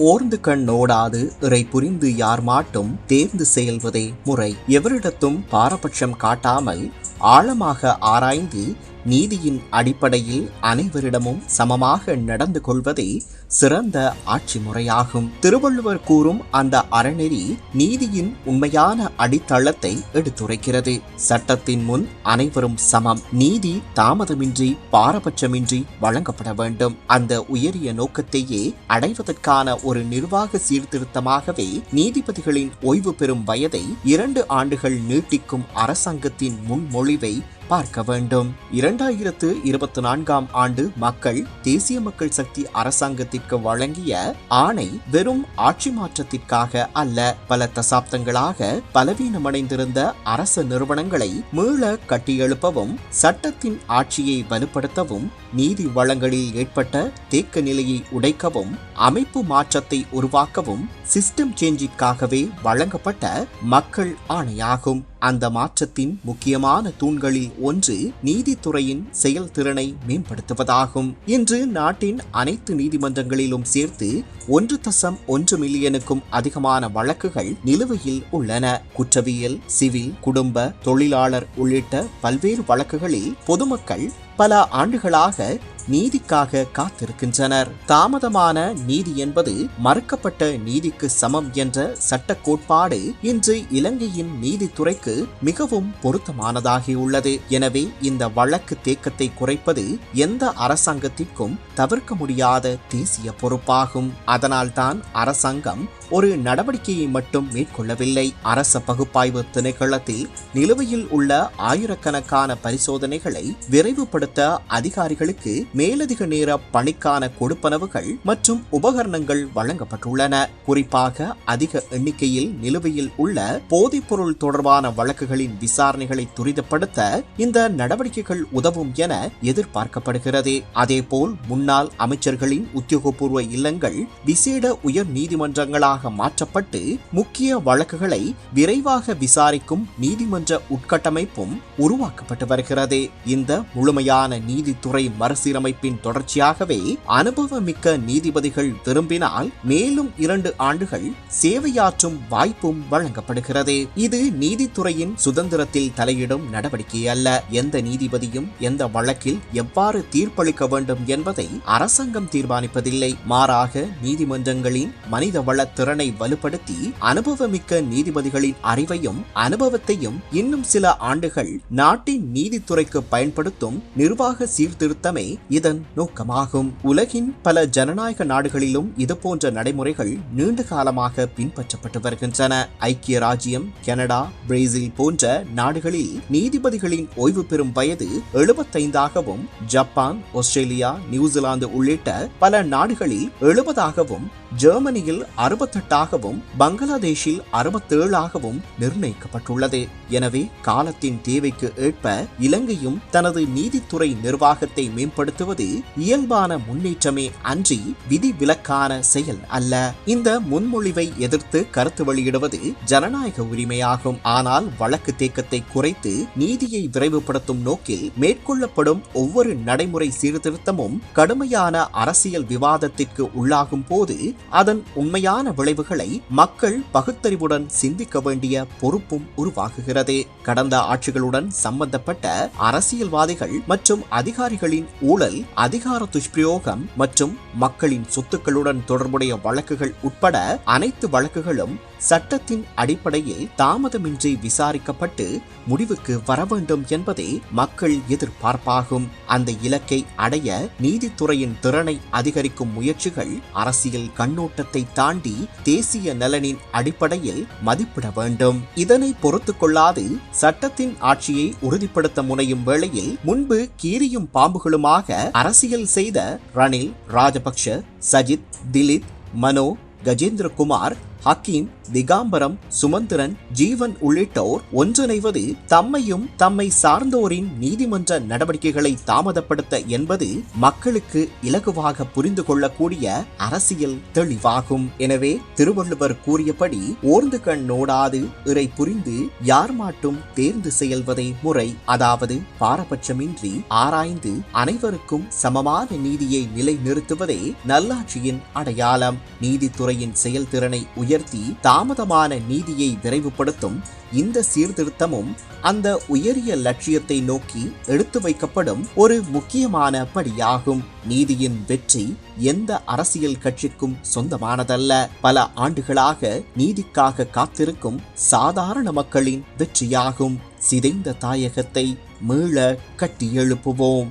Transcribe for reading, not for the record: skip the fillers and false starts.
ஓர்ந்து கண் நோடாது இறை புரிந்து யார் மாட்டும் தேர்ந்து செயல்வதே முறை. எவரிடத்தும் பாரபட்சம் காட்டாமல் ஆழமாக ஆராய்ந்து நீதியின் அடிப்படையில் அனைவரிடமும் சமமாக நடந்து கொள்வதே சிறந்த ஆட்சி முறையாகும். திருவள்ளுவர் கூறும் அந்த அறநெறி நீதியின் உண்மையான அடித்தளத்தை எடுத்துரைக்கிறது. சட்டத்தின் முன் அனைவரும் சமம். நீதி தாமதமின்றி பாரபட்சமின்றி வழங்கப்பட வேண்டும். அந்த உயரிய நோக்கத்தையே அடைவதற்கான ஒரு நிர்வாக சீர்திருத்தமாகவே நீதிபதிகளின் ஓய்வு பெறும் வயதை 2 ஆண்டுகள் நீட்டிக்கும் அரசாங்கத்தின் முன்மொழிவை பார்க்க வேண்டும். 2024ஆம் ஆண்டு மக்கள் தேசிய மக்கள் சக்தி அரசாங்கத்திற்கு வழங்கிய ஆணை வெறும் ஆட்சி மாற்றத்திற்காக அல்ல, பல தசாப்தங்களாக பலவீனமடைந்திருந்த அரசு நிறுவனங்களை மீள கட்டியெழுப்பவும், சட்டத்தின் ஆட்சியை வலுப்படுத்தவும், நீதி வளங்களில் ஏற்பட்ட தேக்க நிலையை உடைக்கவும், அமைப்பு மாற்றத்தை உருவாக்கவும் சிஸ்டம் சேஞ்சிற்காகவே வழங்கப்பட்ட மக்கள் ஆணையாகும். அந்த மாற்றத்தின் முக்கியமான தூண்களில் ஒன்று நீதித்துறையின் செயல்திறனை மேம்படுத்துவதாகும். இன்று நாட்டின் அனைத்து நீதிமன்றங்களிலும் சேர்த்து 1.1 மில்லியனுக்கும் அதிகமான வழக்குகள் நிலுவையில் உள்ளன. குற்றவியல், சிவில், குடும்ப, தொழிலாளர் உள்ளிட்ட பல்வேறு வழக்குகளில் பொதுமக்கள் பல ஆண்டுகளாக நீதிக்காக காத்திருக்கின்றனர். தாமதமான நீதி என்பது மறுக்கப்பட்ட நீதிக்கு சமம் என்ற சட்ட கோட்பாடு இன்று இலங்கையின் நீதித்துறைக்கு மிகவும் பொருத்தமானதாகியுள்ளது. எனவே இந்த வழக்கு தேக்கத்தை குறைப்பது எந்த அரசாங்கத்திற்கும் தவிர்க்க முடியாத தேசிய பொறுப்பாகும். அதனால்தான் அரசாங்கம் ஒரு நடவடிக்கையை மட்டும் மேற்கொள்ளவில்லை. அரச பகுப்பாய்வு திணைக்களத்தில் நிலுவையில் உள்ள ஆயிரக்கணக்கான பரிசோதனைகளை விரைவுபடுத்த அதிகாரிகளுக்கு மேலதிக நேர பணிக்கான கொடுப்பனவுகள் மற்றும் உபகரணங்கள் வழங்கப்பட்டுள்ளன. குறிப்பாக அதிக எண்ணிக்கையில் நிலுவையில் உள்ள போதைப்பொருள் தொடர்பான வழக்குகளின் விசாரணைகளை துரிதப்படுத்த இந்த நடவடிக்கைகள் உதவும் என எதிர்பார்க்கப்படுகிறது. அதேபோல் முன்னாள் அமைச்சர்களின் உத்தியோகபூர்வ இல்லங்கள் விசேட உயர் நீதிமன்றங்களாக மாற்றப்பட்டு முக்கிய வழக்குகளை விரைவாக விசாரிக்கும் நீதிமன்ற உட்கட்டமைப்பும் உருவாக்கப்பட்டு வருகிறது. இந்த முழுமையான நீதித்துறை மறுசீரமைப்பின் தொடர்ச்சியாகவே அனுபவமிக்க நீதிபதிகள் விரும்பினால் மேலும் 2 ஆண்டுகள் சேவையாற்றும் வாய்ப்பும் வழங்கப்படுகிறது. இது நீதித்துறையின் சுதந்திரத்தில் தலையிடும் நடவடிக்கை அல்ல. எந்த நீதிபதியும் எந்த வழக்கில் எவ்வாறு தீர்ப்பளிக்க வேண்டும் என்பதை அரசாங்கம் தீர்மானிப்பதில்லை. மாறாக நீதிமன்றங்களின் மனிதவள திறனை வலுப்படுத்தி அனுபவமிக்க நீதிபதிகளின் அறிவையும் அனுபவத்தையும் இன்னும் சில ஆண்டுகள் நாட்டின் நீதித்துறைக்கு பயன்படுத்தும் நிர்வாக சீர்திருத்தமே இதன் நோக்கமாகும். உலகின் பல ஜனநாயக நாடுகளிலும் இதுபோன்ற நடைமுறைகள் நீண்ட காலமாக பின்பற்றப்பட்டு வருகின்றன. ஐக்கிய ராஜ்யம், கனடா, பிரேசில் போன்ற நாடுகளில் நீதிபதிகளின் ஓய்வு பெறும் வயது 75ஆகவும், ஜப்பான், ஆஸ்திரேலியா, நியூசிலாந்து உள்ளிட்ட பல நாடுகளில் 70ஆகவும், ஜெர்மனியில் 68ஆகவும், பங்களாதேஷில் 67ஆகவும் நிர்ணயிக்கப்பட்டுள்ளது. எனவே காலத்தின் தேவைக்கு ஏற்ப இலங்கையும் தனது நீதித்துறை நிர்வாகத்தை மேம்படுத்துவது இயல்பான முன்னேற்றமே அன்றி விதிவிலக்கான செயல் அல்ல. இந்த முன்மொழிவை எதிர்த்து கருத்து வெளியிடுவது ஜனநாயக உரிமையாகும். ஆனால் வழக்கு தேக்கத்தை குறைத்து நீதியை விரைவுபடுத்தும் நோக்கில் மேற்கொள்ளப்படும் ஒவ்வொரு நடைமுறை சீர்திருத்தமும் கடுமையான அரசியல் விவாதத்திற்கு உள்ளாகும் போது அதன் உண்மையான விளைவுகளை மக்கள் பகுத்தறிவுடன் சிந்திக்க வேண்டிய பொறுப்பும் உருவாகுகிறது. கடந்த ஆட்சிகளுடன் சம்பந்தப்பட்ட அரசியல்வாதிகள் மற்றும் அதிகாரிகளின் ஊழல், அதிகார துஷ்பிரயோகம் மற்றும் மக்களின் சொத்துக்களுடன் தொடர்புடைய வழக்குகள் உட்பட அனைத்து வழக்குகளும் சட்டத்தின் அடிப்படையில் தாமதமின்றி விசாரிக்கப்பட்டு முடிவுக்கு வர வேண்டும் என்பதே மக்கள் எதிர்பார்ப்பாகும். அந்த இலக்கை அடைய நீதித்துறையின் திறனை அதிகரிக்கும் முயற்சிகள் அரசியல் கண்ணோட்டத்தை தாண்டி தேசிய நலனின் அடிப்படையில் மதிப்பிட வேண்டும். இதனை பொறுத்துக் கொள்ளாது சட்டத்தின் ஆட்சியை உறுதிப்படுத்த முனையும் வேளையில் முன்பு கீரியும் பாம்புகளுமாக அரசியல் செய்த ரணில், ராஜபக்ஷ, சஜித், திலீப், மனோ, கஜேந்திரகுமார் ஹக்கீம், திகாம்பரம், சுமந்திரன், ஜீவன் உள்ளிட்டோர் ஒன்றிணைவது தம்மையும் தம்மை சார்ந்தோரின் நீதிமன்ற நடவடிக்கைகளை தாமதப்படுத்த என்பது மக்களுக்கு இலகுவாக புரிந்து கொள்ளக்கூடிய அரசியல் தெளிவாகும். எனவே திருவள்ளுவர் கூறியபடி ஓர்ந்து கண் நோடாது இறை புரிந்து யார் மாட்டும் தேர்ந்து செயல்வதே முறை. அதாவது பாரபட்சமின்றி ஆராய்ந்து அனைவருக்கும் சமமான நீதியை நிலைநிறுத்துவதே நல்லாட்சியின் அடையாளம். நீதித்துறையின் செயல்திறனை உயர்த்தி தாமதமான நீதியை விரைவுபடுத்தும் இந்த சீர்திருத்தமும் அந்த உயரிய லட்சியத்தை நோக்கி எடுத்து வைக்கப்படும் ஒரு முக்கியமான படியாகும். நீதியின் வெற்றி எந்த அரசியல் கட்சிக்கும் சொந்தமானதல்ல. பல ஆண்டுகளாக நீதிக்காக காத்திருக்கும் சாதாரண மக்களின் வெற்றியாகும். சிதைந்த தாயகத்தை மீள கட்டி எழுப்புவோம்.